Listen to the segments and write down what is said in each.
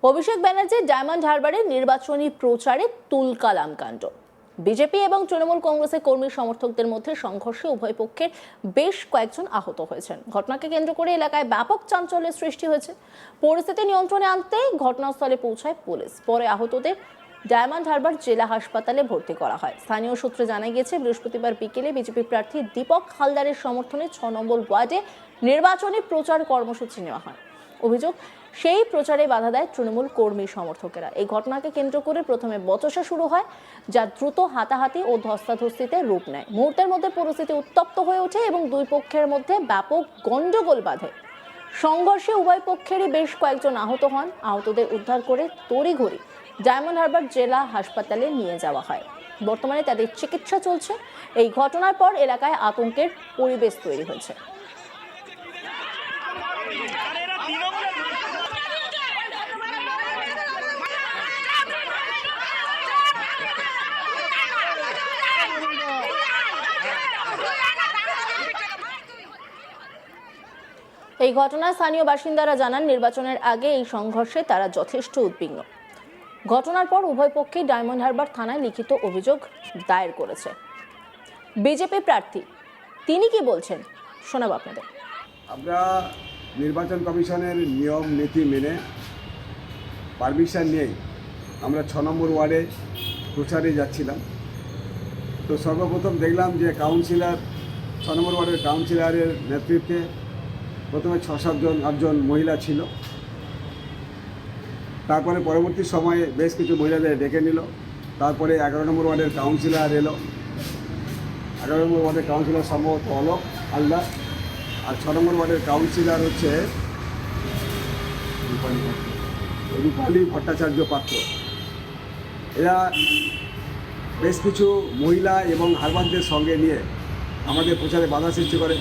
অভিষেক ব্যানার্জির ডায়মন্ড হারবারে নির্বাচনী প্রচারে তুলকালাম কাণ্ড। বিজেপি এবং তৃণমূল কংগ্রেসের কর্মী সমর্থকদের মধ্যে সংঘর্ষে উভয় পক্ষের বেশ কয়েকজন আহত হয়েছেন। ঘটনাকে কেন্দ্র করে এলাকায় ব্যাপক চাঞ্চল্যের সৃষ্টি হয়েছে। পরিস্থিতি নিয়ন্ত্রণে আনতে ঘটনাস্থলে পৌঁছায় পুলিশ। পরে আহতদের ডায়মন্ড হারবার জেলা হাসপাতালে ভর্তি করা হয়। স্থানীয় সূত্রে জানা গিয়েছে, বৃহস্পতিবার বিকেলে বিজেপি প্রার্থী দীপক হালদারের সমর্থনে 6 নম্বর ওয়ার্ডে নির্বাচনী প্রচার কর্মসূচি নেওয়া হয়। অভিযোগ, সেই প্রচারে বাধা দেয় তৃণমূল কর্মী সমর্থকেরা। এই ঘটনাকে কেন্দ্র করে প্রথমে বচসা শুরু হয়, যা দ্রুত হাতাহাতি ও ধস্তাধস্তিতে রূপ নেয়। মুহূর্তের মধ্যে পরিস্থিতি উত্তপ্ত হয়ে ওঠে এবং দুই পক্ষের মধ্যে ব্যাপক গন্ডগোল বাধে। সংঘর্ষে উভয় পক্ষেরই বেশ কয়েকজন আহত হন। আহতদের উদ্ধার করে তড়িঘড়ি ডায়মন্ড হারবার জেলা হাসপাতালে নিয়ে যাওয়া হয়। বর্তমানে তাদের চিকিৎসা চলছে। এই ঘটনার পর এলাকায় আতঙ্কের পরিবেশ তৈরি হয়েছে। এই ঘটনায় স্থানীয় বাসিন্দারা জানান, নির্বাচনের আগে এই সংঘর্ষে তারা যথেষ্ট উদ্বিগ্ন। ঘটনার পর উভয় পক্ষেই ডায়মন্ড হারবার থানায় লিখিত অভিযোগ দায়ের করেছে। বিজেপি প্রার্থী তিনি কি বলছেন শোনাবো আপনাদের। আমরা নির্বাচন কমিশনের নিয়ম নীতি মেনে পারমিশন নিয়েই আমরা 6 নম্বর ওয়ার্ডে প্রচারে যাচ্ছিলাম। তো সর্বপ্রথম দেখলাম যে কাউন্সিলর 6 নম্বর ওয়ার্ডের কাউন্সিলরের নেতৃত্বে প্রথমে 6-7 মহিলা ছিল। তারপরে পরবর্তী সময়ে বেশ কিছু মহিলাদের ডেকে নিল। তারপরে 11 নম্বর ওয়ার্ডের কাউন্সিলর এলো। 11 নম্বর ওয়ার্ডের কাউন্সিলর সম্ভবত অলোক হালদার, আর 6 নম্বর ওয়ার্ডের কাউন্সিলর হচ্ছে রূপালী ভট্টাচার্য পাত্র। এরা বেশ কিছু মহিলা এবং হারবারদের সঙ্গে নিয়ে আমাদের প্রচারে বাধা সৃষ্টি করে,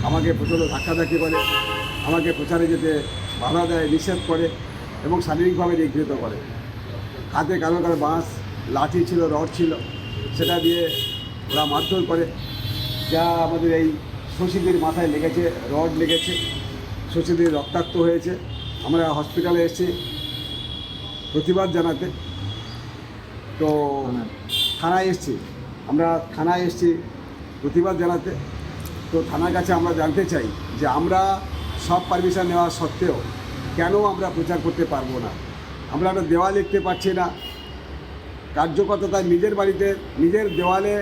আমাকে প্রচণ্ড ধাক্কাধাক্কি করে, আমাকে প্রচারে যেতে বাধা দেয়, নিষেধ করে এবং শারীরিকভাবে নিগৃহীত করে। হাতে কারো কারো বাঁশ, লাঠি ছিল, রড ছিল, সেটা দিয়ে ওরা মারধর করে। যা আমাদের এই শশীদের মাথায় লেগেছে, রড লেগেছে, শশীদের রক্তাক্ত হয়েছে। আমরা হসপিটালে এসেছি প্রতিবাদ জানাতে। তো থানায় এসেছি, আমরা থানায় এসেছি প্রতিবাদ জানাতে। তো থানার কাছে আমরা জানতে চাই যে আমরা সব পারমিশন নেওয়া সত্ত্বেও কেন আমরা প্রচার করতে পারবো না। আমরা একটা দেওয়াল লিখতে পারছি না। কার্যকর্তা নিজের বাড়িতে নিজের দেওয়ালে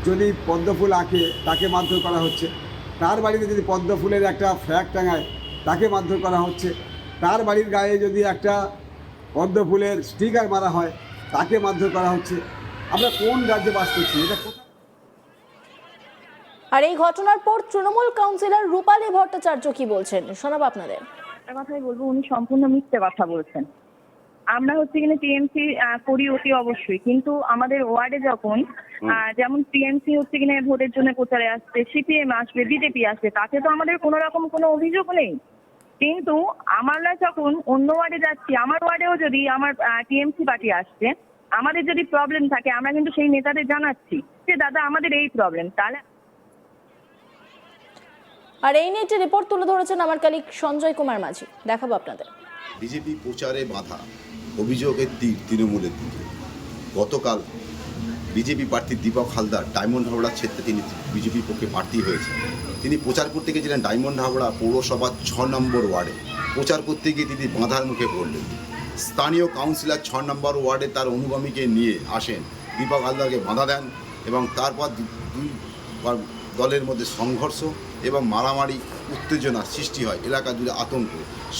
যদি পদ্মফুল আঁকে তাকে মারধর করা হচ্ছে, তার বাড়িতে যদি পদ্মফুলের একটা ফ্ল্যাগ টাঙায় তাকে মারধর করা হচ্ছে, তার বাড়ির গায়ে যদি একটা পদ্মফুলের স্টিকার মারা হয় তাকে মারধর করা হচ্ছে। আমরা কোন রাজ্যে বাস করছি? এটা কোথায়? আর এই ঘটনার পর তৃণমূল কাউন্সিলর রূপালী ভট্টাচার্য কি বলছেন শোনাবো আপনাদের। একটা কথাই বলবো, উনি সম্পূর্ণ মিথ্যে কথা বলছেন। আমরা হচ্ছে কিনা টিএমসি করি অতি অবশ্যই, কিন্তু আমাদের ওয়ার্ডে যখন যেমন টিএমসি হচ্ছে কিনা ভোটের জন্য প্রচারে আসছে, সিপিএম আসবে, বিজেপি আসবে, তাতে তো আমাদের কোনো রকম কোনো অভিযোগ নেই। কিন্তু আমরা যখন অন্য ওয়ার্ডে যাচ্ছি, আমার ওয়ার্ডেও যদি আমার টিএমসি পার্টি আসছে, আমাদের যদি প্রবলেম থাকে আমরা কিন্তু সেই নেতাদের জানাচ্ছি যে দাদা আমাদের এই প্রবলেম। তাহলে আর এই নিয়ে একটি রিপোর্ট তুলে ধরেছেন আমার কলিগ সঞ্জয় কুমার মাঝি, দেখাবো আপনাদের। বিজেপি প্রচারে বাধা, অভিযোগের তীর তৃণমূলের দিকে। গতকাল বিজেপি প্রার্থী দীপক হালদার ডায়মন্ড হাবড়া ক্ষেত্রে তিনি বিজেপির পক্ষে প্রার্থী হয়েছেন। তিনি প্রচার করতে গিয়েছিলেন ডায়মন্ড হাবড়া পৌরসভার 6 নম্বর ওয়ার্ডে। প্রচার করতে গিয়ে তিনি বাধার মুখে পড়লেন। স্থানীয় কাউন্সিলর 6 নম্বর ওয়ার্ডে তার অনুগামীকে নিয়ে আসেন, দীপক হালদারকে বাধা দেন এবং তারপর দুই দলের মধ্যে সংঘর্ষ এবং মারামারি, উত্তেজনা সৃষ্টি হয়। এলাকা জুড়ে আতঙ্ক।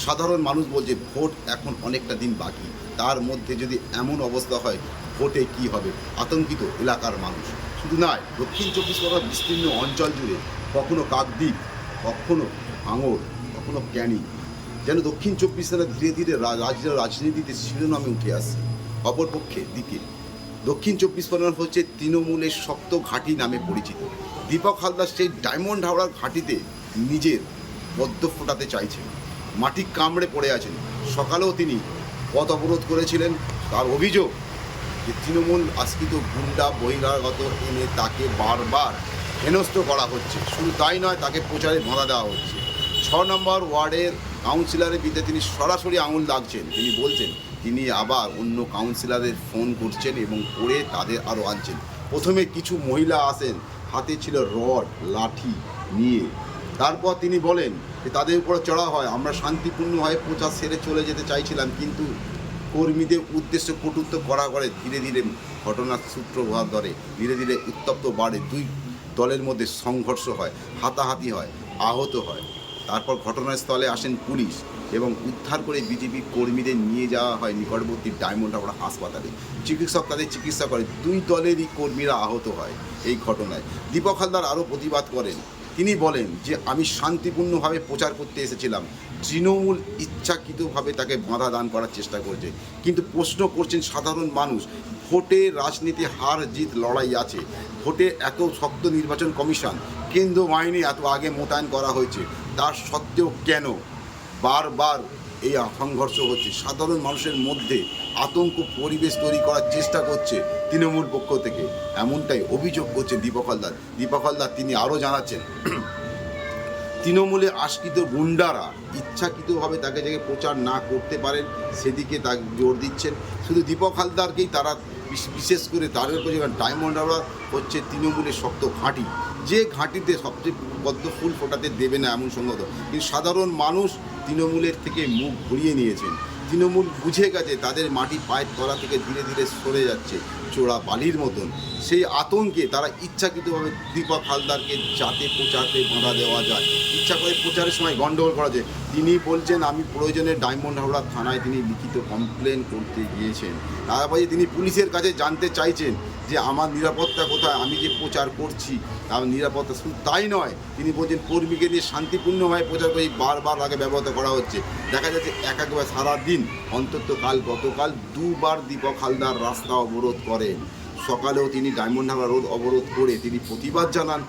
সাধারণ মানুষ বলছে ভোট এখন অনেকটা দিন বাকি, তার মধ্যে যদি এমন অবস্থা হয় ভোটে কি হবে। আতঙ্কিত এলাকার মানুষ। শুধু নয়, দক্ষিণ 24 পরগনার বিস্তীর্ণ অঞ্চল জুড়ে কখনো কাকদ্বীপ, কখনো ভাঙড়, কখনো ক্যানিং, যেন দক্ষিণ 24 পরগনা ধীরে ধীরে রাজনীতিতে শিরোনামে উঠে আসছে। অপরপক্ষে দিকে দক্ষিণ 24 পরগনা হচ্ছে তৃণমূলের শক্ত ঘাঁটি নামে পরিচিত। দীপক হালদার সেই ডায়মন্ড হাওড়ার ঘাঁটিতে নিজের পদ্ম ফোটাতে চাইছেন। মাটি কামড়ে পড়ে আছেন। সকালেও তিনি পথ অবরোধ করেছিলেন। তার অভিযোগ যে তৃণমূল আশ্রিত গুন্ডা বহিরাগত এনে তাকে বারবার হেনস্থ করা হচ্ছে। শুধু তাই নয়, তাকে প্রচারে বাধা দেওয়া হচ্ছে। 6 নম্বর ওয়ার্ডের কাউন্সিলরের বিরুদ্ধে তিনি সরাসরি আঙুল লাগছেন। তিনি বলছেন তিনি আবার অন্য কাউন্সিলরের ফোন করছেন এবং করে তাদের আরও আনছেন। প্রথমে কিছু মহিলা আসেন, হাতে ছিল রড লাঠি নিয়ে। তারপর তিনি বলেন যে তাদের উপরে চড়া হয়, আমরা শান্তিপূর্ণভাবে প্রচার সেরে চলে যেতে চাইছিলাম, কিন্তু কর্মীদের উদ্দেশ্যে কটূক্ত করা করে। ধীরে ধীরে ঘটনার সূত্রপাত ধরে, ধীরে ধীরে উত্তপ্ত বাড়ে, দুই দলের মধ্যে সংঘর্ষ হয়, হাতাহাতি হয়, আহত হয়। তারপর ঘটনাস্থলে আসেন পুলিশ এবং উদ্ধার করে বিজেপি কর্মীদের নিয়ে যাওয়া হয় নিকটবর্তী ডায়মন্ড হারবার হাসপাতালে। চিকিৎসক তাদের চিকিৎসা করে। দুই দলেরই কর্মীরা আহত হয় এই ঘটনায়। দীপক হালদার আরও প্রতিবাদ করেন। তিনি বলেন যে আমি শান্তিপূর্ণভাবে প্রচার করতে এসেছিলাম, তৃণমূল ইচ্ছাকৃতভাবে তাকে বাধা দান করার চেষ্টা করছে। কিন্তু প্রশ্ন করছেন সাধারণ মানুষ, ভোটে রাজনীতি হার জিত লড়াই আছে, ভোটে এত শক্ত নির্বাচন কমিশন, কেন্দ্র বাহিনী এত আগে মোতায়েন করা হয়েছে, তার সত্ত্বেও কেন বারবার এই সংঘর্ষ হচ্ছে? সাধারণ মানুষের মধ্যে আতঙ্ক পরিবেশ তৈরি করার চেষ্টা করছে তৃণমূল পক্ষ থেকে, এমনটাই অভিযোগ করছে দীপক হালদার। দীপক হালদার তিনি আরও জানাচ্ছেন, তৃণমূলে আশ্রিত গুন্ডারা ইচ্ছাকৃতভাবে তাকে যাতে প্রচার না করতে পারেন সেদিকে তাকে জোর দিচ্ছেন। শুধু দীপক হালদারকেই তারা বিশেষ করে তাদের ডায়মন্ড হারবার হচ্ছে তৃণমূলের শক্ত ঘাঁটি, যে ঘাঁটিতে সবচেয়ে পদ্ম ফুল ফোটাতে দেবে না এমন সঙ্গত। কিন্তু সাধারণ মানুষ তৃণমূলের থেকে মুখ ঘুরিয়ে নিয়েছেন। তৃণমূল বুঝে গেছে তাদের মাটি পায়ের তলা থেকে ধীরে ধীরে সরে যাচ্ছে চোরা বালির মতন। সেই আতঙ্কে তারা ইচ্ছাকৃতভাবে দীপক হালদারকে যাতে প্রচারতে বাধা দেওয়া যায়, ইচ্ছা করে প্রচারের সময় গণ্ডগোল করা যায়। তিনি বলছেন আমি প্রয়োজনে ডায়মন্ড হারবার থানায় তিনি লিখিত কমপ্লেন করতে গিয়েছেন। তারপরে তিনি পুলিশের কাছে জানতে চাইছেন যে আমার নিরাপত্তা কোথায়, আমি যে প্রচার করছি আমার নিরাপত্তা। শুধু তাই নয়, তিনি বলছেন কর্মীকে নিয়ে শান্তিপূর্ণভাবে প্রচার করে বারবার আগে ব্যবহৃত করা হচ্ছে। দেখা যাচ্ছে একবার সারাদিন অন্তত গতকাল দুবার দীপক হালদার রাস্তা অবরোধ করেন। সকালেও তিনি ডায়মন্ড হারবার রোড অবরোধ করে তিনি প্রতিবাদ জানান।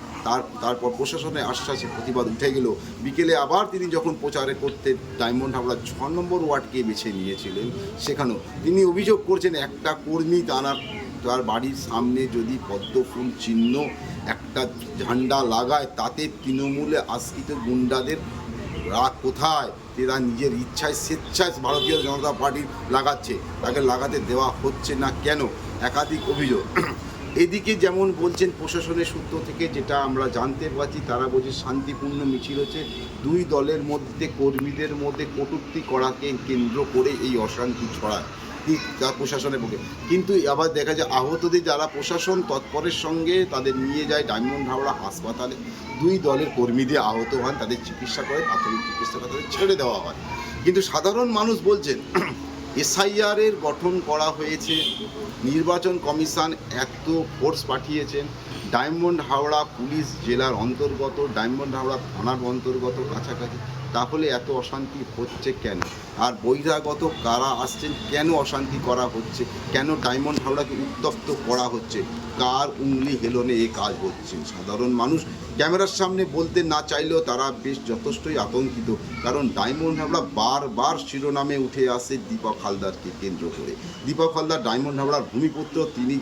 তারপর প্রশাসনের আশ্বাসে প্রতিবাদ উঠে গেল। বিকেলে আবার তিনি যখন প্রচারে করতে ডায়মন্ড হারবার 6 নম্বর ওয়ার্ডকে বেছে নিয়েছিলেন, সেখানেও তিনি অভিযোগ করছেন একটা কর্মী তার বাড়ির সামনে যদি পদ্ম ফুল চিহ্ন একটা ঝান্ডা লাগায়, তাতে তৃণমূলে আশ্রিত গুন্ডাদের রাগ কোথায়? তারা নিজের ইচ্ছায় স্বেচ্ছায় ভারতীয় জনতা পার্টি লাগাচ্ছে, তাকে লাগাতে দেওয়া হচ্ছে না কেন? একাধিক অভিযোগ। এদিকে যেমন বলছেন প্রশাসনের সূত্র থেকে যেটা আমরা জানতে পারছি, তারা বলছে শান্তিপূর্ণ মিছিল হচ্ছে, দুই দলের মধ্যে কর্মীদের মধ্যে কটূক্তি করাকে কেন্দ্র করে এই অশান্তি ছড়ায় প্রশাসনের পক্ষে। কিন্তু আবার দেখা যায় আহতদের যারা প্রশাসন তৎপরের সঙ্গে তাদের নিয়ে যায় ডায়মন্ড হারবার হাসপাতালে। দুই দলের কর্মীদের আহত হন, তাদের চিকিৎসা করে, প্রাথমিক চিকিৎসা করে তাদের ছেড়ে দেওয়া হয়। কিন্তু সাধারণ মানুষ বলছেন এসআইআরের গঠন করা হয়েছে, নির্বাচন কমিশন এত ফোর্স পাঠিয়েছেন, ডায়মন্ড হাওড়া পুলিশ জেলার অন্তর্গত, ডায়মন্ড হাওড়া থানার অন্তর্গত কাছাকাছি, তাহলে এত অশান্তি হচ্ছে কেন? আর বহিরাগত কারা আসছেন, কেন অশান্তি করা হচ্ছে, কেন ডায়মন্ড হাওড়াকে উত্তপ্ত করা হচ্ছে? কার উংলি হেলনে এ কাজ হচ্ছে? সাধারণ মানুষ ক্যামেরার সামনে বলতে না চাইলেও তারা বেশ যথেষ্টই আতঙ্কিত, কারণ ডায়মন্ড হাওড়া বারবার শিরোনামে উঠে আসে দীপক হালদারকে কেন্দ্র করে। দীপক হালদার ডায়মন্ড হাওড়ার ভূমিপুত্র, তিনি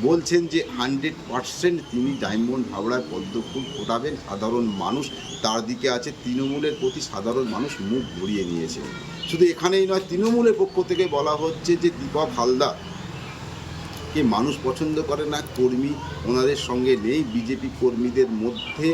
বলছেন যে 100% তিনি ডায়মন্ড হাওড়ায় পদ্ম ফুল ফোটাবেন। সাধারণ মানুষ তার দিকে আছে, তৃণমূলের প্রতি সাধারণ মানুষ মুখ ঘুরিয়ে নিয়েছে। শুধু এখানেই নয়, তৃণমূলের পক্ষ থেকে বলা হচ্ছে যে দীপক হালদার কে মানুষ পছন্দ করে না, কর্মী ওনাদের সঙ্গে নেই, বিজেপি কর্মীদের মধ্যে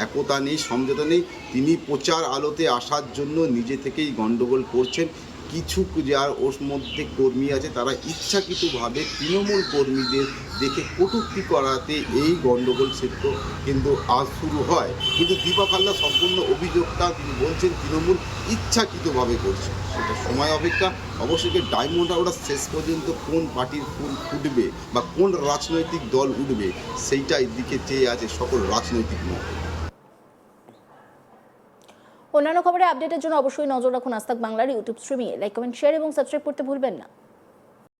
একতা নেই, সমঝোতা নেই। তিনি প্রচার আলোতে আসার জন্য নিজে থেকেই গণ্ডগোল করছেন। কিছু যার ওর মধ্যে কর্মী আছে তারা ইচ্ছাকৃতভাবে তৃণমূল কর্মীদের দেখে কটূক্তি করাতে এই গণ্ডগোল ক্ষেত্র কিন্তু আজ শুরু হয়। কিন্তু দীপক হালদার সম্পূর্ণ অভিযোগটা তিনি বলছেন তৃণমূল ইচ্ছাকৃতভাবে করছে। সেটা সময় অপেক্ষা। অবশ্যই ডায়মন্ড হাওড়া শেষ পর্যন্ত কোন পার্টির ফুল ফুটবে বা কোন রাজনৈতিক দল উঠবে, সেইটাই দিকে চেয়ে আছে সকল রাজনৈতিক মত। অন্যান্য খবরে আপডেটের জন্য অবশ্যই নজর রাখুন আজ তাক বাংলার ইউটিউব স্ট্রিমিংয়ে। লাইক, কমেন্ট, শেয়ার এবং সাবস্ক্রাইব করতে ভুলবেন না।